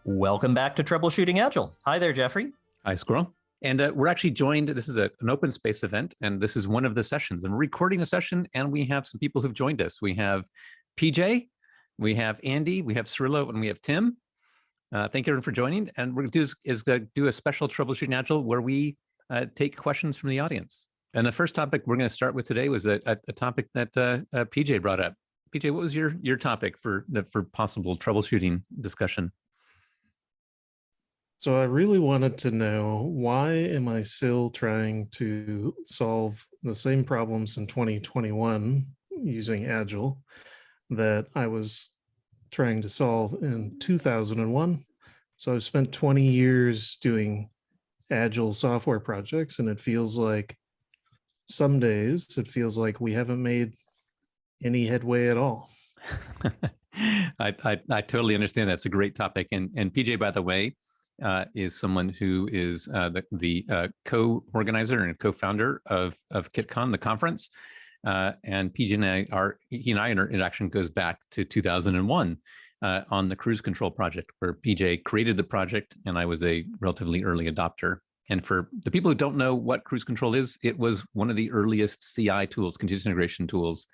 Welcome back to Troubleshooting Agile. Hi there, Jeffrey. Hi, Squirrel. And we're actually joined, this is an open space event, and this is one of the sessions. And we're recording a session, and we have some people who've joined us. We have PJ, we have Andy, we have Cirillo, and we have Tim. Thank you everyone for joining. And we're going to do a special Troubleshooting Agile where we take questions from the audience. And the first topic we're going to start with today was a topic that PJ brought up. PJ, what was your topic for possible troubleshooting discussion? So I really wanted to know, why am I still trying to solve the same problems in 2021 using Agile that I was trying to solve in 2001? So I've spent 20 years doing Agile software projects, and it feels like some days it feels like we haven't made any headway at all. I totally understand. That's a great topic. And PJ, by the way, is someone who is the co-organizer and co-founder of CITCON, the conference. And PJ and I, our interaction goes back to 2001 on the cruise control project, where PJ created the project and I was a relatively early adopter. And for the people who don't know what cruise control is, it was one of the earliest CI tools, continuous integration tools,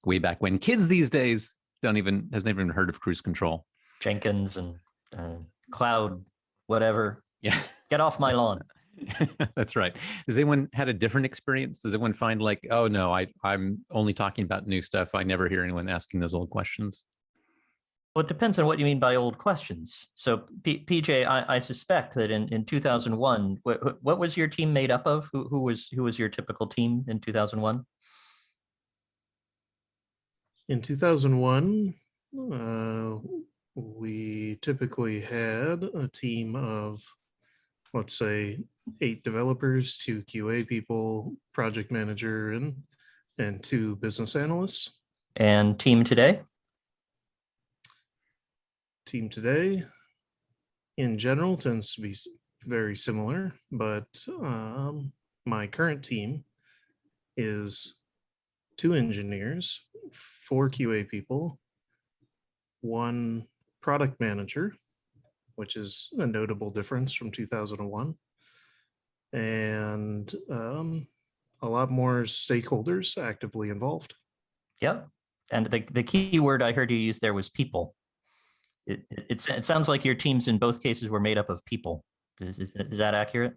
way back when. Kids these days has never even heard of cruise control. Jenkins and Cloud, whatever. Yeah. Get off my lawn. That's right. Has anyone had a different experience? Does anyone find like, oh no, I'm only talking about new stuff. I never hear anyone asking those old questions? Well, it depends on what you mean by old questions. So PJ, I suspect that in 2001, what was your team made up of? Who was your typical team in 2001? In 2001, we typically had a team of, let's say, 8 developers, 2 QA people, project manager, and 2 business analysts. And team today? Team today, in general, tends to be very similar, but my current team is 2 engineers, 4 QA people, 1 product manager, which is a notable difference from 2001, and a lot more stakeholders actively involved. Yep. And the key word I heard you use there was people. It sounds like your teams in both cases were made up of people. Is that accurate?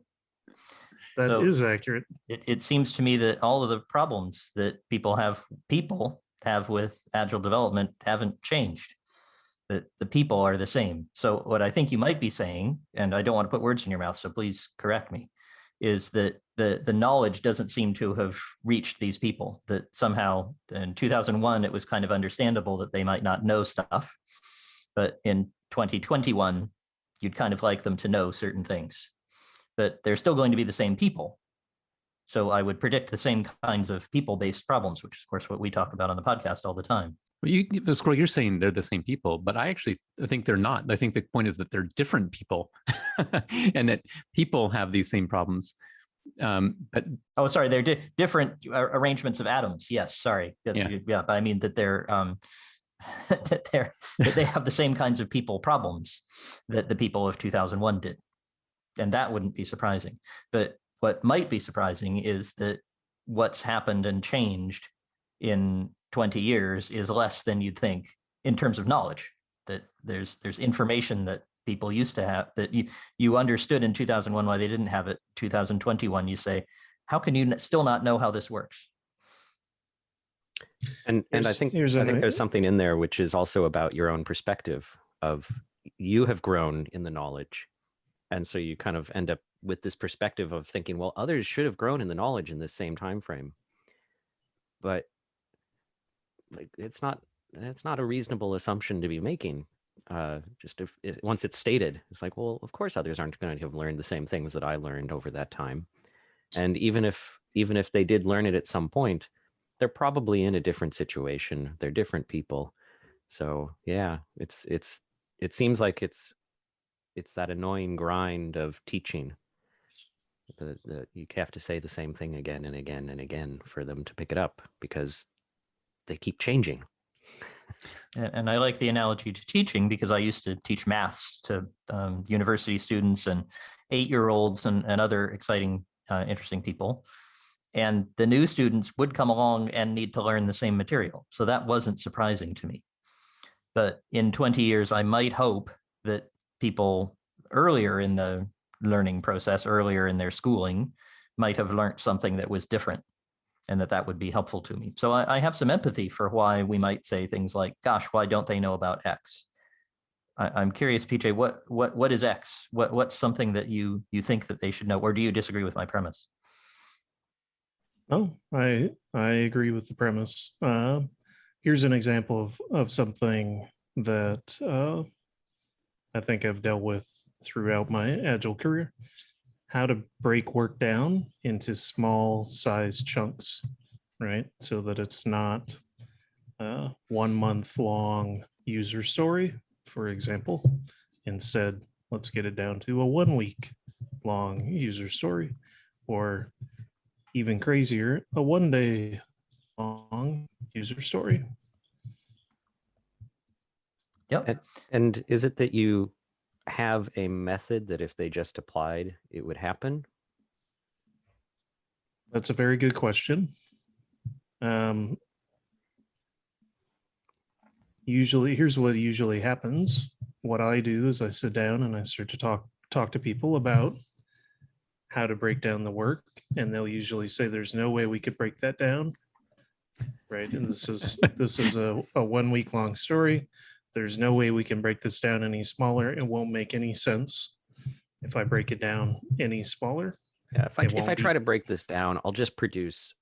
That is accurate. It seems to me that all of the problems that people have with Agile development haven't changed. That the people are the same. So what I think you might be saying, and I don't want to put words in your mouth, so please correct me, is that the knowledge doesn't seem to have reached these people, that somehow in 2001, it was kind of understandable that they might not know stuff. But in 2021, you'd kind of like them to know certain things, but they're still going to be the same people. So I would predict the same kinds of people-based problems, which is, of course, what we talk about on the podcast all the time. Well, Squirrel, you're saying they're the same people, but I think they're not. I think the point is that they're different people and that people have these same problems. But oh, sorry, they're different arrangements of atoms. Yes, sorry. Yeah, but I mean that they're that they have the same kinds of people problems that the people of 2001 did. And that wouldn't be surprising. But what might be surprising is that what's happened and changed in 20 years is less than you'd think in terms of knowledge, that there's information that people used to have that you understood in 2001 why they didn't have it 2021. You say, how can you still not know how this works? And I think there's something in there which is also about your own perspective of, you have grown in the knowledge. And so you kind of end up with this perspective of thinking, well, others should have grown in the knowledge in this same time frame. But like, that's not a reasonable assumption to be making. Once it's stated, it's like, well, of course others aren't going to have learned the same things that I learned over that time. And even if they did learn it at some point, they're probably in a different situation. They're different people. So yeah, it seems like it's that annoying grind of teaching. You have to say the same thing again and again and again for them to pick it up, because they keep changing. And I like the analogy to teaching because I used to teach maths to university students and 8-year-olds and other exciting, interesting people. And the new students would come along and need to learn the same material. So that wasn't surprising to me. But in 20 years, I might hope that people earlier in the learning process, earlier in their schooling, might have learned something that was different, and that would be helpful to me. So I have some empathy for why we might say things like, gosh, why don't they know about X? I'm curious, PJ, what is X? What's something that you think that they should know, or do you disagree with my premise? Oh, I agree with the premise. Here's an example of something that I think I've dealt with throughout my Agile career. How to break work down into small size chunks, right? So that it's not a 1 month long user story, for example. Instead, let's get it down to a 1 week long user story, or even crazier, a 1 day long user story. Yep. And is it that you have a method that if they just applied, it would happen? That's a very good question. Usually, here's what usually happens. What I do is I sit down and I start to talk to people about how to break down the work, and they'll usually say, "There's no way we could break that down." Right, and this is a 1 week long story. There's no way we can break this down any smaller. It won't make any sense if I break it down any smaller. Yeah, if I try to break this down, I'll just produce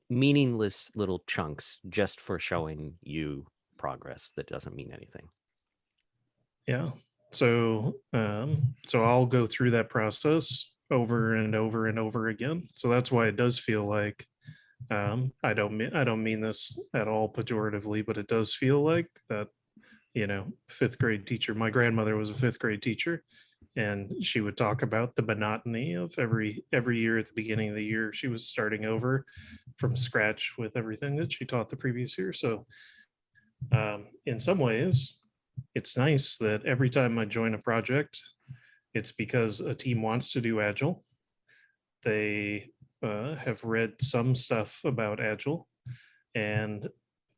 meaningless little chunks just for showing you progress that doesn't mean anything. Yeah. So I'll go through that process over and over and over again. So that's why it does feel like I don't mean this at all pejoratively, but it does feel like that, fifth grade teacher. My grandmother was a fifth grade teacher, and she would talk about the monotony of every year at the beginning of the year. She was starting over from scratch with everything that she taught the previous year. So in some ways, it's nice that every time I join a project, it's because a team wants to do Agile. They have read some stuff about Agile, and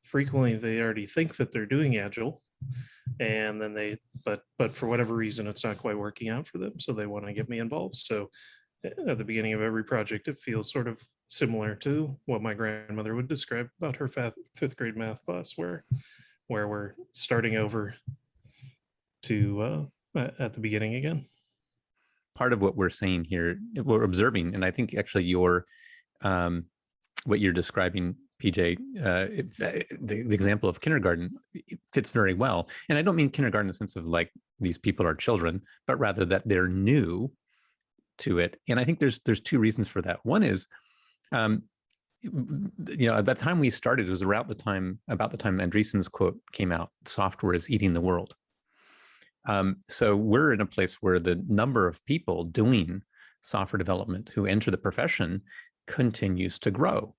frequently they already think that they're doing Agile, and then but for whatever reason, it's not quite working out for them. So they want to get me involved. So at the beginning of every project, it feels sort of similar to what my grandmother would describe about her fifth grade math class, where we're starting over to at the beginning again. Part of what we're saying here, we're observing, and I think actually your what you're describing, PJ, the example of kindergarten, it fits very well. And I don't mean kindergarten in the sense of like these people are children, but rather that they're new to it. And I think there's two reasons for that. One is, at the time we started, it was about the time Andreessen's quote came out, "Software is eating the world." So we're in a place where the number of people doing software development who enter the profession continues to grow.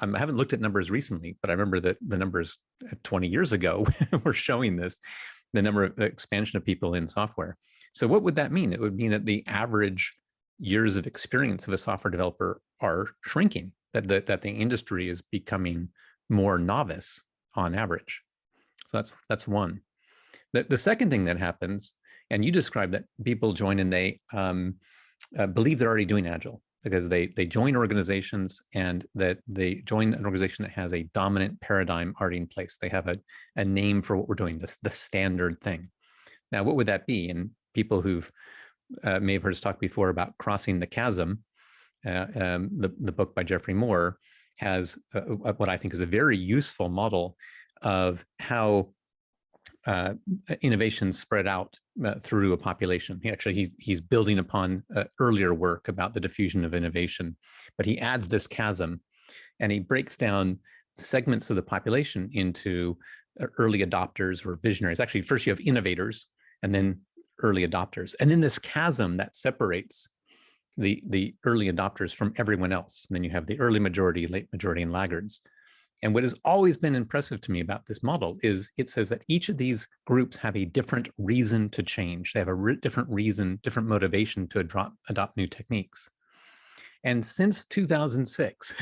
I haven't looked at numbers recently, but I remember that the numbers 20 years ago were showing this, the number of expansion of people in software. So what would that mean? It would mean that the average years of experience of a software developer are shrinking, that the industry is becoming more novice on average. So that's one. The second thing that happens, and you described that people join and they believe they're already doing Agile because they join organizations, and that they join an organization that has a dominant paradigm already in place. They have a name for what we're doing, the standard thing. Now, what would that be? And people who've may have heard us talk before about crossing the chasm, the book by Jeffrey Moore has what I think is a very useful model of how innovations spread out through a population. He's building upon earlier work about the diffusion of innovation, but he adds this chasm, and he breaks down segments of the population into early adopters or visionaries. Actually, first you have innovators, and then early adopters, and then this chasm that separates the early adopters from everyone else. And then you have the early majority, late majority, and laggards. And what has always been impressive to me about this model is it says that each of these groups have a different reason to change. They have a different reason, different motivation to adopt new techniques. And since 2006,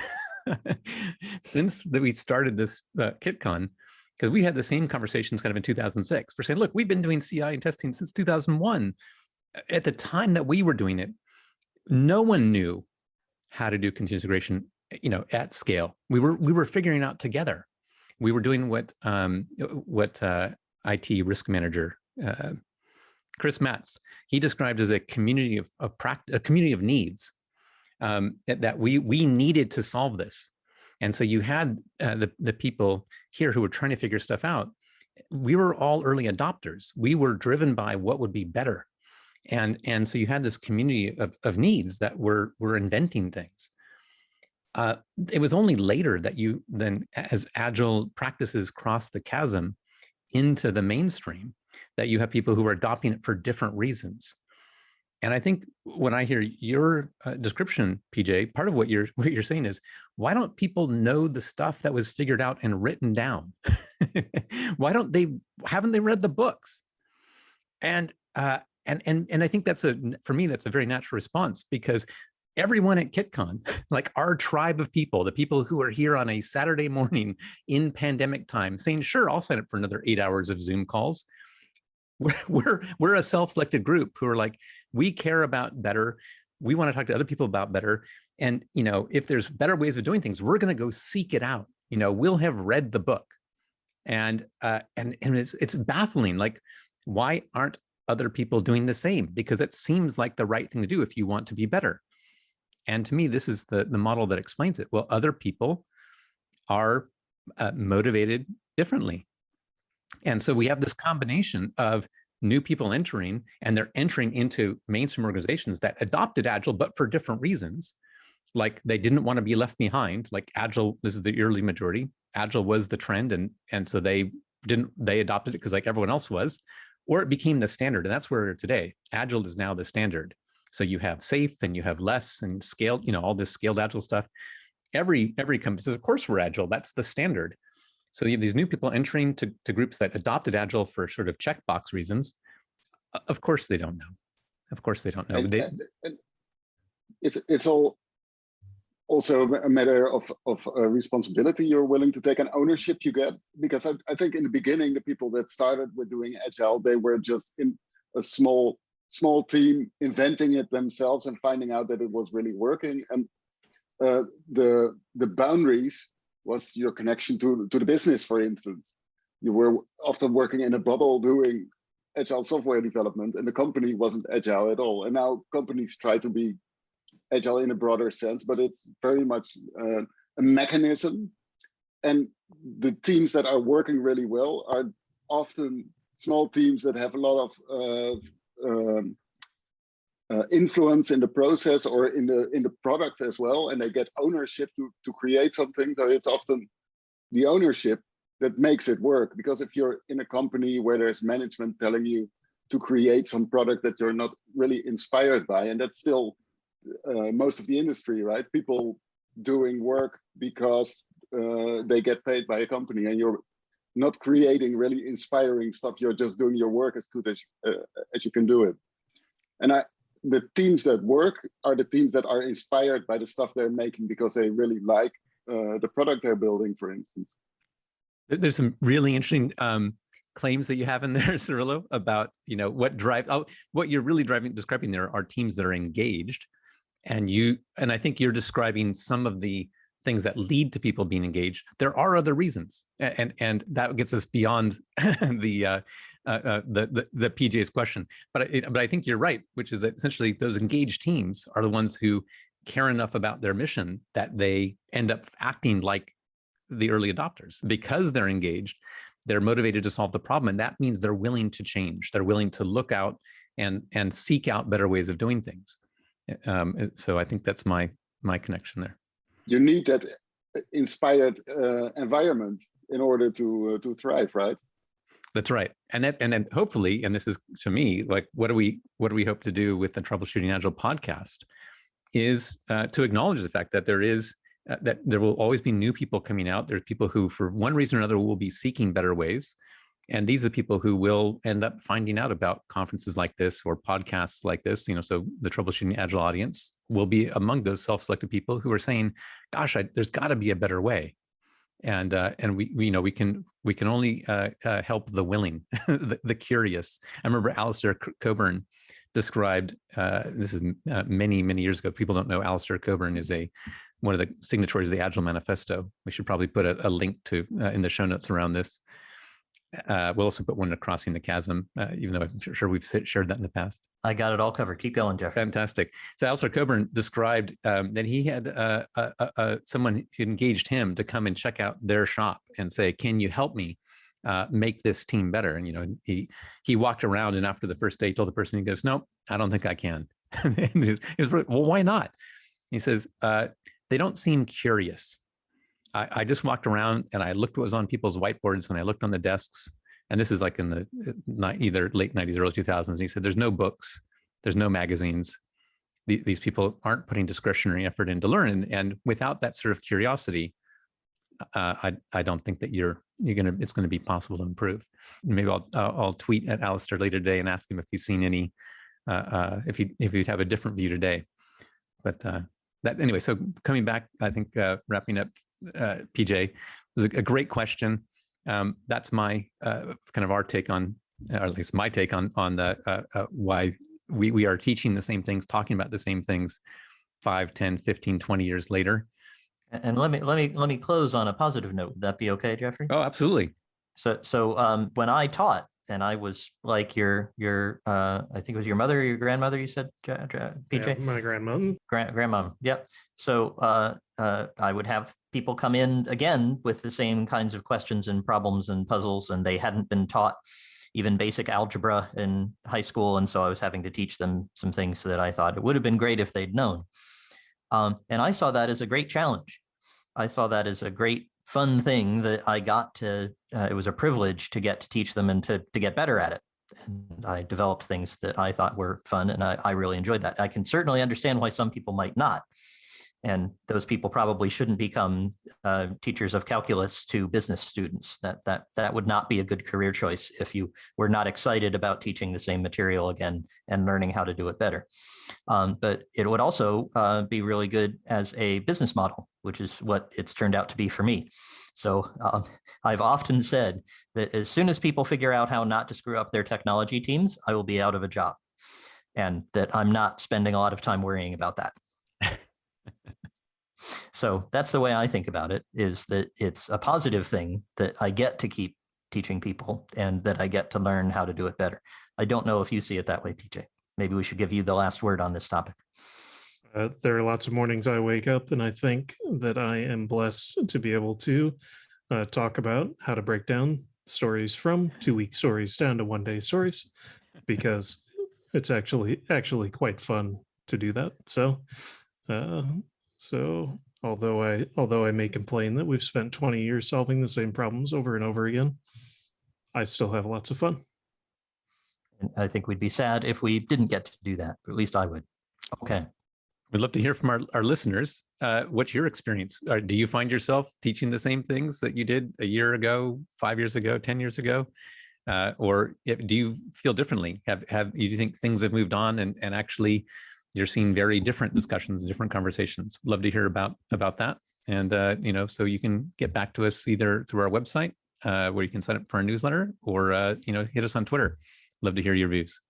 since we started this CITCON, because we had the same conversations kind of in 2006, we're saying, look, we've been doing CI and testing since 2001. At the time that we were doing it, no one knew how to do continuous integration, at scale. We were figuring out together. We were doing what IT risk manager Chris Matz, he described as a community a community of needs, that we needed to solve this. And so you had the people here who were trying to figure stuff out. We were all early adopters. We were driven by what would be better. And so you had this community of needs that were inventing things. It was only later that you then, as Agile practices crossed the chasm into the mainstream, that you have people who are adopting it for different reasons. And I think when I hear your description, PJ, part of what you're saying is, why don't people know the stuff that was figured out and written down? Haven't they read the books? And I think for me, that's a very natural response, because everyone at CITCON, like our tribe of people, the people who are here on a Saturday morning in pandemic time saying, sure, I'll sign up for another 8 hours of Zoom calls. We're a self-selected group who are like, we care about better. We want to talk to other people about better. And, if there's better ways of doing things, we're going to go seek it out. We'll have read the book. And it's baffling. Like, why aren't other people doing the same? Because it seems like the right thing to do if you want to be better. And to me, this is the model that explains it. Well, other people are motivated differently. And so we have this combination of new people entering, and they're entering into mainstream organizations that adopted Agile, but for different reasons. Like, they didn't want to be left behind. Like, Agile, this is the early majority. Agile was the trend, and so they adopted it because like everyone else was, or it became the standard. And that's where we're today. Agile is now the standard. So you have safe and you have less and scaled, all this scaled Agile stuff. Every company says, of course we're Agile, that's the standard. So you have these new people entering to groups that adopted Agile for sort of checkbox reasons. Of course they don't know. Of course they don't know. And it's all also a matter of responsibility you're willing to take and ownership you get. Because I think in the beginning, the people that started with doing Agile, they were just in a small team inventing it themselves and finding out that it was really working. And the boundaries was your connection to the business, for instance. You were often working in a bubble doing Agile software development, and the company wasn't Agile at all. And now companies try to be Agile in a broader sense, but it's very much a mechanism. And the teams that are working really well are often small teams that have a lot of influence in the process or in the product as well, and they get ownership to create something. So it's often the ownership that makes it work, because if you're in a company where there's management telling you to create some product that you're not really inspired by, and that's still most of the industry, right? People doing work because they get paid by a company, and you're not creating really inspiring stuff. You're just doing your work as good as you can do it. And the teams that work are the teams that are inspired by the stuff they're making because they really like the product they're building, for instance. There's some really interesting claims that you have in there, Cirillo, about what you're really describing there are teams that are engaged, and I think you're describing some of the things that lead to people being engaged. There are other reasons, and that gets us beyond the PJ's question. But I think you're right, which is that essentially those engaged teams are the ones who care enough about their mission that they end up acting like the early adopters. Because they're engaged, they're motivated to solve the problem, and that means they're willing to change. They're willing to look out and seek out better ways of doing things. So I think that's my connection there. You need that inspired environment in order to thrive, right? That's right. And then hopefully, and this is to me, like, what do we hope to do with the Troubleshooting Agile podcast is to acknowledge the fact that there is that there will always be new people coming out. There's people who, for one reason or another, will be seeking better ways. And these are the people who will end up finding out about conferences like this or podcasts like this. So the Troubleshooting Agile audience will be among those self-selected people who are saying, gosh, there's got to be a better way. And we can only help the willing, the curious. I remember Alistair Cockburn described, this is many years ago. People don't know Alistair Cockburn is one of the signatories of the Agile Manifesto. We should probably put a link to in the show notes around this. We'll also put one to Crossing the Chasm, even though I'm sure we've shared that in the past. I got it all covered. Keep going, Jeff. Fantastic. So Alistair Cockburn described that he had someone who engaged him to come and check out their shop and say, can you help me make this team better? And, he walked around, and after the first day, he told the person, he goes, no, I don't think I can. And he was, well, why not? He says, they don't seem curious. I just walked around and I looked what was on people's whiteboards, and I looked on the desks, and this is like in the either late 90s, early 2000s. And he said, there's no books, there's no magazines. These people aren't putting discretionary effort in to learn. And without that sort of curiosity, I don't think that it's going to be possible to improve. Maybe I'll tweet at Alistair later today and ask him if he's seen any, if he'd have a different view today. But that anyway, so coming back, I think wrapping up, PJ, is a great question. That's my kind of our take on, or at least my take on the why we are teaching the same things, talking about the same things 5, 10, 15, 20 years later. And let me close on a positive note. Would that be okay, Jeffrey? Oh, absolutely. So when I taught, and I was like your I think it was your mother or your grandmother, you said, PJ? Yeah, my grandmom. Grandmom. Yep. So I would have people come in again with the same kinds of questions and problems and puzzles, and they hadn't been taught even basic algebra in high school. And so I was having to teach them some things that I thought it would have been great if they'd known. And I saw that as a great challenge. I saw that as a great fun thing that I got to, it was a privilege to get to teach them and to get better at it. And I developed things that I thought were fun, and I really enjoyed that. I can certainly understand why some people might not. And those people probably shouldn't become teachers of calculus to business students. That would not be a good career choice if you were not excited about teaching the same material again and learning how to do it better. But it would also be really good as a business model, which is what it's turned out to be for me. So I've often said that as soon as people figure out how not to screw up their technology teams, I will be out of a job, and that I'm not spending a lot of time worrying about that. So that's the way I think about it, is that it's a positive thing that I get to keep teaching people and that I get to learn how to do it better. I don't know if you see it that way, PJ. Maybe we should give you the last word on this topic. There are lots of mornings I wake up and I think that I am blessed to be able to talk about how to break down stories from 2-week stories down to 1-day stories, because it's actually quite fun to do that. So although I may complain that we've spent 20 years solving the same problems over and over again, I still have lots of fun. And I think we'd be sad if we didn't get to do that, but at least I would. Okay. We'd love to hear from our listeners. What's your experience? Do you find yourself teaching the same things that you did a year ago, 5 years ago, 10 years ago? Or do you feel differently? Do you think things have moved on and actually you're seeing very different discussions and different conversations? Love to hear about that. And, so you can get back to us either through our website, where you can sign up for our newsletter, or, hit us on Twitter. Love to hear your views.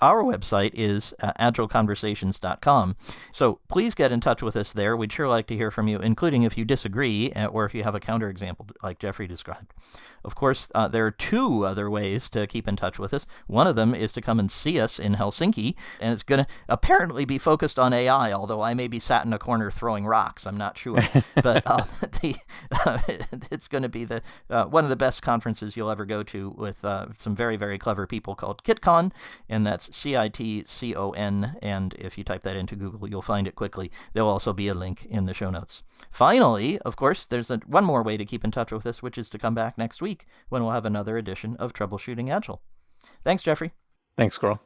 Our website is agileconversations.com. So please get in touch with us there. We'd sure like to hear from you, including if you disagree or if you have a counterexample like Jeffrey described. Of course, there are 2 other ways to keep in touch with us. One of them is to come and see us in Helsinki, and it's going to apparently be focused on AI, although I may be sat in a corner throwing rocks. I'm not sure. But it's going to be one of the best conferences you'll ever go to, with some very, very clever people called CITCON, and that's CITCON, and if you type that into Google, you'll find it quickly. There'll also be a link in the show notes. Finally, of course, there's one more way to keep in touch with us, which is to come back next week when we'll have another edition of Troubleshooting Agile. Thanks, Jeffrey. Thanks, Squirrel.